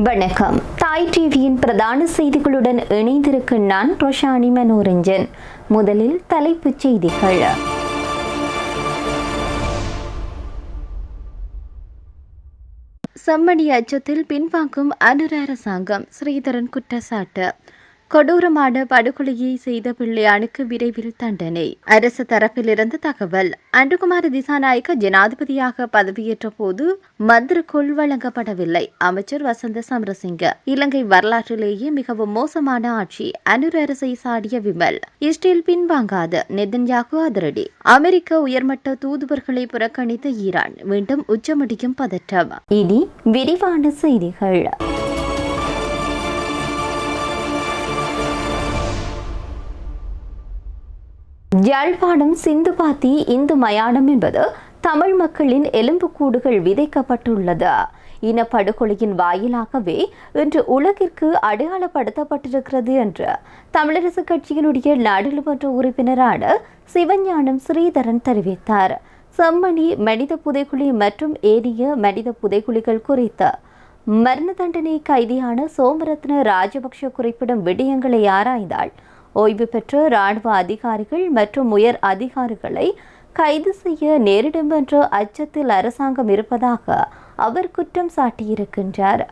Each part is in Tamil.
வணக்கம். தாய் டிவியின் பிரதான செய்திகளுடன் இணைந்திருக்கும் நான் ரோஷானி மனோரஞ்சன். முதலில் தலைப்புச் செய்திகள். செம்மணி அச்சத்தில் பின்வாங்கும் அனுர அரசாங்கம், ஸ்ரீதரன் குற்றச்சாட்டு. கொடூரமான படுகொலையை செய்த பிள்ளையானுக்கு விரைவில் தண்டனை. அரசு தரப்பிலிருந்து தகவல். அன்றுகுமார திசாநாயக்க ஜனாதிபதியாக பதவியேற்ற போது மந்திரக்கோள் வழங்கப்படவில்லை. அமைச்சர் வசந்த சமரசிங்க. இலங்கை வரலாற்றிலேயே மிகவும் மோசமான ஆட்சி. அனுர அரசை சாடிய விமல். இஸ்ரேல் பின்வாங்காது, நெதன்யாகு அதிரடி. அமெரிக்க உயர்மட்ட தூதுவர்களை புறக்கணித்த ஈரான், மீண்டும் உச்சமடிக்கும் பதற்றம். இனி விரிவான செய்திகள். யாழ்ப்பாணம் சிந்துபாத்தி இந்து மயானம் என்பது தமிழ் மக்களின் எலும்புக்கூடுகள் விதைக்கப்பட்டுள்ளது. இனப்படுகொலையின் வாயிலாகவே இன்று உலகிற்கு அடையாளப்படுத்தப்பட்டிருக்கிறது என்று தமிழரசு கட்சியினுடைய நாடாளுமன்ற உறுப்பினரான சிவஞானம் ஸ்ரீதரன் தெரிவித்தார். செம்மணி மனித புதைக்குழி மற்றும் ஏனைய மனித புதைக்குழிகள் குறித்த மரண தண்டனை கைதியான சோமரத்ன ராஜபக்ஷ குறிப்பிடும் விடயங்களை ஆராய்ந்தால் ஓய்வு பெற்ற இராணுவ அதிகாரிகள் மற்றும் உயர் அதிகாரிகளை கைது செய்ய நேரிடும் என்ற அச்சத்தில் அரசாங்கம் இருப்பதாக அவர் குற்றம் சாட்டியிருக்கின்றார்.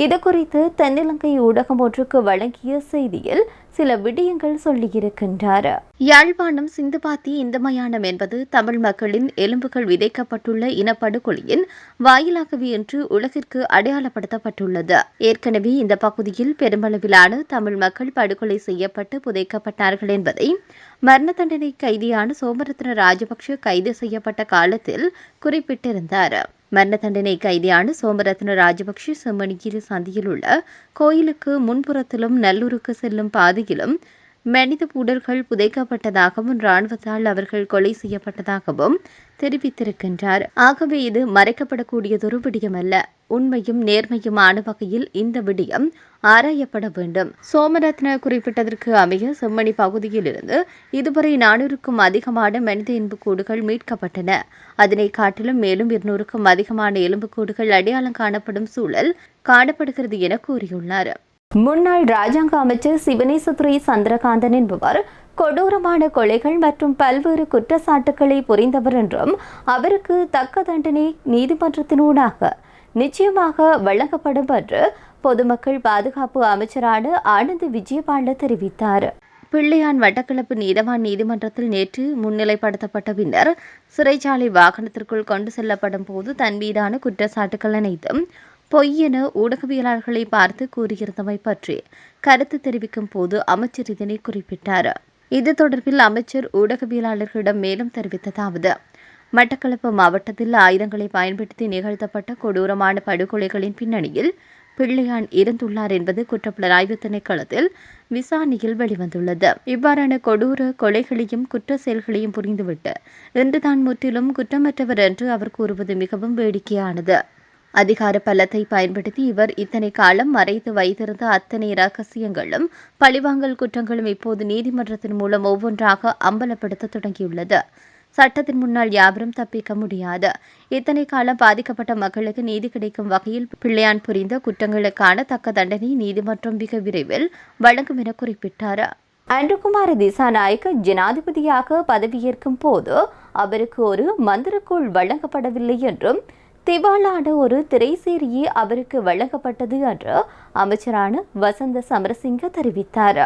இதுகுறித்து தென்னிலங்கை ஊடகம் ஒன்றுக்கு வழங்கிய செய்தியில் சில விடயங்கள் சொல்லியிருக்கின்றார். யாழ்ப்பாணம் சிந்துபாத்தி இந்து மயானம் என்பது தமிழ் மக்களின் எலும்புகள் விதைக்கப்பட்டுள்ள இனப்படுகொலையின் வாயிலாகவே என்று உலகிற்கு அடையாளப்படுத்தப்பட்டுள்ளது. ஏற்கனவே இந்த பகுதியில் பெருமளவிலான தமிழ் மக்கள் படுகொலை செய்யப்பட்டு புதைக்கப்பட்டார்கள் என்பதை மரண தண்டனை கைதியான சோமரத்ன ராஜபக்ஷ கைது செய்யப்பட்ட காலத்தில் குறிப்பிட்டிருந்தார். மரண தண்டனை கைதியான சோமரத்ன ராஜபக்ஷ செம்மணிகிரி சந்தியில் உள்ள கோயிலுக்கு முன்புறத்திலும் நல்லூருக்கு செல்லும் பாதையிலும் மனித உடல்கள் புதைக்கப்பட்டதாகவும் இராணுவத்தால் அவர்கள் கொலை செய்யப்பட்டதாகவும் தெரிவித்திருக்கின்றார். ஆகவே இது மறைக்கப்படக்கூடியதொரு விடயமல்ல. உண்மையும் நேர்மையுமான வகையில் இந்த விடயம் ஆராயப்பட வேண்டும். சோமரத்ன குறிப்பிட்டதற்கு அமைய செம்மணி பகுதியில் இருந்து இதுவரை 400க்கும் அதிகமான மனித எலும்புக்கூடுகள் மீட்கப்பட்டன. அதனை காட்டிலும் மேலும் 200க்கும் அதிகமான எலும்புக்கூடுகள் அடையாளம் காணப்படும் சூழல் காணப்படுகிறது என கூறியுள்ளார். முன்னாள் ராஜாங்க அமைச்சர் சிவனேசதுரை சந்திரகாந்தன் என்பவர் கொடூரமான கொலைகள் மற்றும் பல்வேறு குற்றச்சாட்டுக்களை புரிந்தவர் என்றும் அவருக்கு தக்க தண்டனை நீதிமன்றத்தினூடாக நிச்சயமாக வழங்கப்படும் என்று பொதுமக்கள் பாதுகாப்பு அமைச்சரான ஆனந்த் விஜயபால தெரிவித்தார். பிள்ளையான் வட்டக்கிழப்பு நீதவான் நீதிமன்றத்தில் நேற்று முன்னிலைப்படுத்தப்பட்ட பின்னர் சிறைச்சாலை வாகனத்திற்குள் கொண்டு செல்லப்படும் போது தன் மீதான குற்றச்சாட்டுகள் அனைத்தும் பொய் என ஊடகவியலாளர்களை பார்த்து கூறியிருந்தமை பற்றி கருத்து தெரிவிக்கும் போது அமைச்சர் இதனை குறிப்பிட்டார். இது தொடர்பில் அமைச்சர் ஊடகவியலாளர்களிடம் மேலும் தெரிவித்ததாவது: மட்டக்களப்பு மாவட்டத்தில் ஆயுதங்களை பயன்படுத்தி நிகழ்த்தப்பட்ட கொடூரமான படுகொலைகளின் பின்னணியில் பிள்ளையான் இருந்துள்ளார் என்பது குற்றப்புலனாய்வு திணைக்களத்தில் விசாரணையில் வெளிவந்துள்ளது. இவ்வாறான கொடூர கொலைகளையும் குற்ற செயல்களையும் புரிந்துவிட்டு இன்றுதான் முற்றிலும் குற்றமற்றவர் என்று அவர் கூறுவது மிகவும் வேடிக்கையானது. அதிகார பலத்தை பயன்படுத்தி இவர் இத்தனை காலம் மறைத்து வைத்திருந்த அத்தனை இரகசியங்களும் பழிவாங்கல் குற்றங்களும் இப்போது நீதிமன்றத்தின் மூலம் ஒவ்வொன்றாக அம்பலப்படுத்த தொடங்கியுள்ளது. சட்டத்தின் முன்னால் யாவரும் தப்பிக்க முடியாது. இத்தனை காலம் பாதிக்கப்பட்ட மக்களுக்கு நீதி கிடைக்கும் வகையில் பிள்ளையான் புரிந்த குற்றங்களுக்கான தக்க தண்டனை நீதிமன்றம் மிக விரைவில் வழங்கும் என குறிப்பிட்டார். அன்றுகுமார திசாநாயக்க ஜனாதிபதியாக பதவியேற்கும் போது அவருக்கு ஒரு மந்திரக்கோள் வழங்கப்படவில்லை என்றும் திவாலான ஒரு திரைசேரியே அவருக்கு வழங்கப்பட்டது என்று அமைச்சரான வசந்த சமரசிங்க தெரிவித்தார்.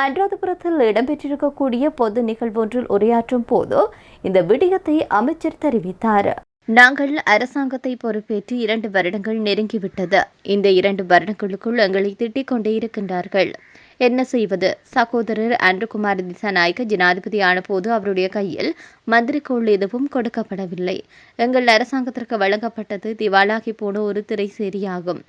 அனுராதபுரத்தில் இடம்பெற்றிருக்கக்கூடிய பொது நிகழ்வொன்றில் உரையாற்றும் போது இந்த விடயத்தை அமைச்சர் தெரிவித்தார். நாங்கள் அரசாங்கத்தை பொறுப்பேற்று 2 வருடங்கள் நெருங்கிவிட்டது. இந்த 2 வருடங்களுக்குள் எங்களை திட்டிக் கொண்டே இருக்கின்றார்கள். என்ன செய்வது? சகோதரர் அன்றுகுமார திசாநாயக்க ஜனாதிபதியான போது அவருடைய கையில் மந்திரிக்கோள் எதுவும் கொடுக்கப்படவில்லை. எங்கள் அரசாங்கத்திற்கு வழங்கப்பட்டது திவாலாகி போன ஒரு திரைசேரியாகும்.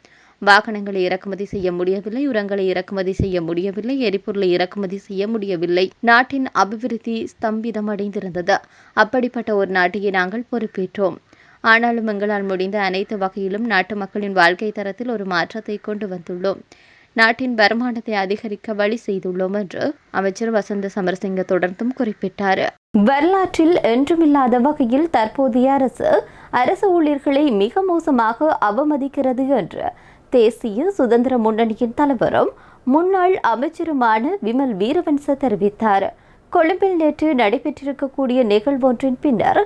வாகனங்களை இறக்குமதி செய்ய முடியவில்லை, உரங்களை இறக்குமதி செய்ய முடியவில்லை, எரிபொருளை இறக்குமதி செய்ய முடியவில்லை. நாட்டின் அபிவிருத்தி ஸ்தம்பிதமடைந்திருந்தது. அப்படிப்பட்ட ஒரு நாட்டையே நாங்கள் பொறுப்பேற்றோம். ஆனாலும் எங்களால் முடிந்த அனைத்து வகையிலும் நாட்டு மக்களின் வாழ்க்கை தரத்தில் ஒரு மாற்றத்தை கொண்டு வந்துள்ளோம். நாட்டின் வருமானத்தை அதிகரிக்க வழி செய்துள்ளோம் என்று அமைச்சர் வசந்த சமரசிங்க தொடர்ந்தும் குறிப்பிட்டார். வரலாற்றில் என்றுமில்லாத வகையில் தற்போதைய அரசு ஊழியர்களை மிக மோசமாக அவமதிக்கிறது என்று தேசிய சுதந்திர முன்னணியின் தலைவரும் முன்னாள் அமைச்சருமான விமல் வீரவன்ச தெரிவித்தார். கொழும்பில் நேற்று நடைபெற்றிருக்கக்கூடிய நிகழ்வொன்றின் பின்னர்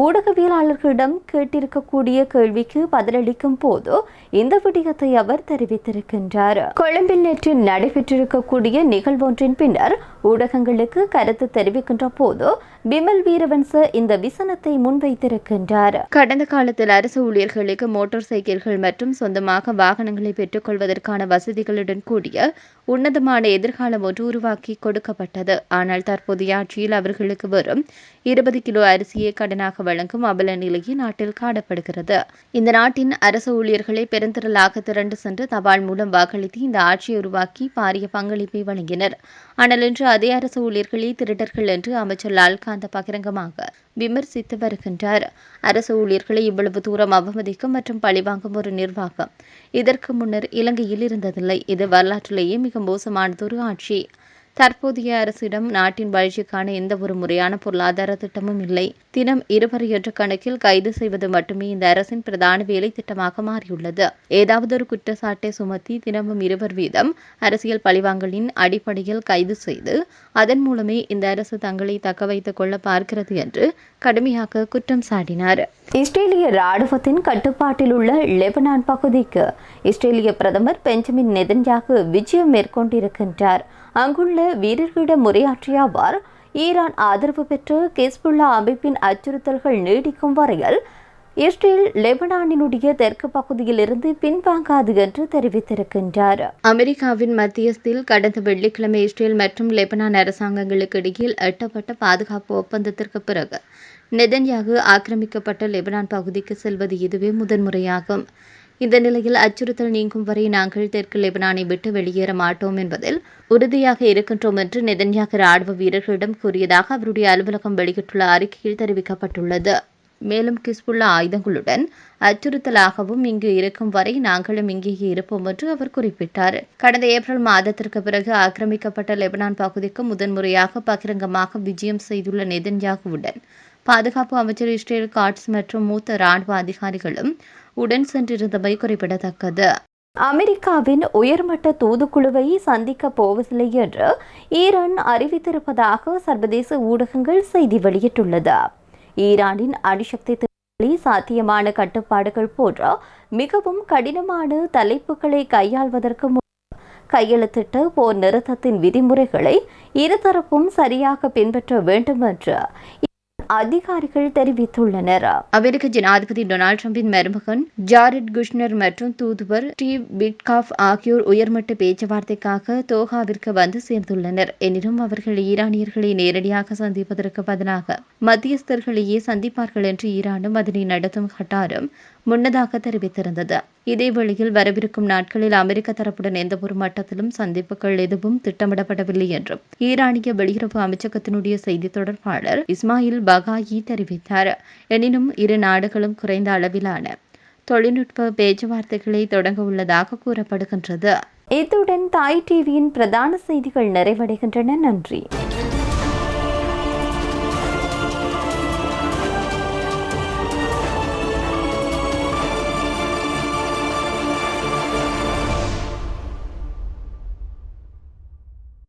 ஊடகவியலாளர்களிடம் கேட்டிருக்கக்கூடிய கேள்விக்கு பதிலளிக்கும் போது இந்த விடயத்தை அவர் தெரிவித்திருக்கின்றார். கொழும்பில் நேற்று நடைபெற்றிருக்கக்கூடிய நிகழ்வொன்றின் பின்னர் ஊடகங்களுக்கு கருத்து தெரிவிக்கின்ற போது விமல் வீரவன்ச இந்த விசனத்தை முன்வைத்திருக்கின்றார். கடந்த காலத்தில் அரசு ஊழியர்களுக்கு மோட்டார் சைக்கிள்கள் மற்றும் சொந்தமாக வாகனங்களை பெற்றுக் கொள்வதற்கான வசதிகளுடன் கூடிய உன்னதமான எதிர்காலம் ஒன்று உருவாக்கி கொடுக்கப்பட்டது. ஆனால் தற்போதைய ஆட்சியில் அவர்களுக்கு வெறும் 20 கிலோ அரிசியை கடனாக வழங்கும் அவல நிலையை நாட்டில் காணப்படுகிறது. இந்த நாட்டின் அரசு ஊழியர்களை பெருந்திரளாக திரண்டு சென்று தபால் மூலம் வாக்களித்து இந்த ஆட்சியை உருவாக்கி பாரிய பங்களிப்பை வழங்கினர். ஆனால் இன்று அதே அரசு ஊழியர்களை திருடர்கள் என்று அமைச்சர் லால்காந்த பகிரங்கமாக விமர்சித்து வருகின்றார். அரசு ஊழியர்களை இவ்வளவு தூரம் அவமதிக்கும் மற்றும் பழிவாங்கும் ஒரு நிர்வாகம் இதற்கு முன்னர் இலங்கையில் இருந்ததில்லை. இது வரலாற்றிலேயே மிக மோசமானதொரு ஆட்சி. தற்போதைய அரசிடம் நாட்டின் வளர்ச்சிக்கான எந்த ஒரு முறையான பொருளாதார திட்டமும் இல்லை. தினம் 20 என்ற கணக்கில் கைது செய்வது மட்டுமே இந்த அரசின் பிரதான வேலை திட்டமாக மாறியுள்ளது. ஏதாவது ஒரு குற்றச்சாட்டை சுமத்தி தினமும் 20 வீதம் அரசியல் பழிவாங்கலின் அடிப்படையில் கைது செய்து அதன் மூலமே இந்த அரசு தங்களை தக்க வைத்துக் கொள்ள பார்க்கிறது என்று கடுமையாக குற்றம் சாட்டினார். இஸ்ரேலிய ராணுவத்தின் கட்டுப்பாட்டில் உள்ள லெபனான் பகுதிக்கு இஸ்ரேலிய பிரதமர் பெஞ்சமின் நெதன்யாகு விஜயம் மேற்கொண்டிருக்கின்றார். அங்குள்ள வீரர்களிடம் உரையாற்றிய அவர் ஈரான் ஆதரவு பெற்று ஹிஸ்புல்லா அமைப்பின் அச்சுறுத்தல்கள் நீடிக்கும் வரையில் இஸ்ரேல் லெபனானினுடைய தெற்கு பகுதியில் இருந்து பின்வாங்காது என்று தெரிவித்திருக்கின்றார். அமெரிக்காவின் மத்தியஸ்தில் கடந்த வெள்ளிக்கிழமை இஸ்ரேல் மற்றும் லெபனான் அரசாங்கங்களுக்கு இடையில் எட்டப்பட்ட பாதுகாப்பு ஒப்பந்தத்திற்கு பிறகு நெதன்யாகு ஆக்கிரமிக்கப்பட்ட லெபனான் பகுதிக்கு செல்வது இதுவே முதன்முறையாகும். இந்த நிலையில் அச்சுறுத்தல் நீங்கும் வரை நாங்கள் தெற்கு லெபனானை விட்டு வெளியேற மாட்டோம் என்பதில் உறுதியாக இருக்கின்றோம் என்று நெதன்யாகு ராணுவ வீரர்களிடம் கூறியதாக அவருடைய அலுவலகம் வெளியிட்டுள்ள அறிக்கையில் தெரிவிக்கப்பட்டுள்ளது. மேலும் ஹிஸ்புல்லா ஆயுதங்களுடன் அச்சுறுத்தலாகவும் இங்கு இருக்கும் வரை நாங்களும் இங்கேயே இருப்போம் என்று அவர் குறிப்பிட்டார். கடந்த ஏப்ரல் மாதத்திற்கு பிறகு ஆக்கிரமிக்கப்பட்ட லெபனான் பகுதிக்கு முதன்முறையாக பகிரங்கமாக விஜயம் செய்துள்ள நெதன்யாகுவுடன் பாதுகாப்பு அமைச்சர் இஸ்ரேல் காட்ஸ் மற்றும் மூத்த ராணுவ அதிகாரிகளும் உடன் சென்றிருந்தமை குறிப்பிடத்தக்கது. அமெரிக்காவின் உயர்மட்ட தூதுக்குழுவை சந்திக்கப் போவதில்லை என்று ஈரான் அறிவித்திருப்பதாக சர்வதேச ஊடகங்கள் செய்தி வெளியிட்டுள்ளது. ஈரானின் அணுசக்தி திட்டங்களில் சாத்தியமான கட்டுப்பாடுகள் போன்ற மிகவும் கடினமான தலைப்புகளை கையாள்வதற்கு முன் கையெழுத்திட்ட போர் நிறுத்தத்தின் விதிமுறைகளை இருதரப்பும் சரியாக பின்பற்ற வேண்டும் என்று அதிகாரிகள் தெரிவித்துள்ளனர். அமெரிக்க ஜனாதிபதி டொனால்டு டிரம்பின் மருமகன் ஜாரெட் குஷ்னர் மற்றும் தூதுவர் ஸ்டீவ் விட்காஃப் ஆகியோர் உயர்மட்ட பேச்சுவார்த்தைக்காக தோஹாவிற்கு வந்து சேர்ந்துள்ளனர். எனினும் அவர்கள் ஈரானியர்களை நேரடியாக சந்திப்பதற்கு பதிலாக மத்தியஸ்தர்களையே சந்திப்பார்கள் என்று ஈரானும் அதனை நடத்தும் கட்டாரும் முன்னதாக தெரிவித்திருந்தது. இதேவேளையில் வரவிருக்கும் நாட்களில் அமெரிக்க தரப்புடன் எந்தவொரு மட்டத்திலும் சந்திப்புகள் எதுவும் திட்டமிடப்படவில்லை என்றும் ஈரானிய வெளியுறவு அமைச்சகத்தினுடைய செய்தி தொடர்பாளர் இஸ்மாயில் பகாயி தெரிவித்தார். எனினும் இரு நாடுகளும் குறைந்த அளவிலான தொழில்நுட்ப பேச்சுவார்த்தைகளை தொடங்க உள்ளதாக கூறப்படுகின்றது. இத்துடன் தாய் டிவியின் பிரதான செய்திகள் நிறைவடைகின்றன. நன்றி.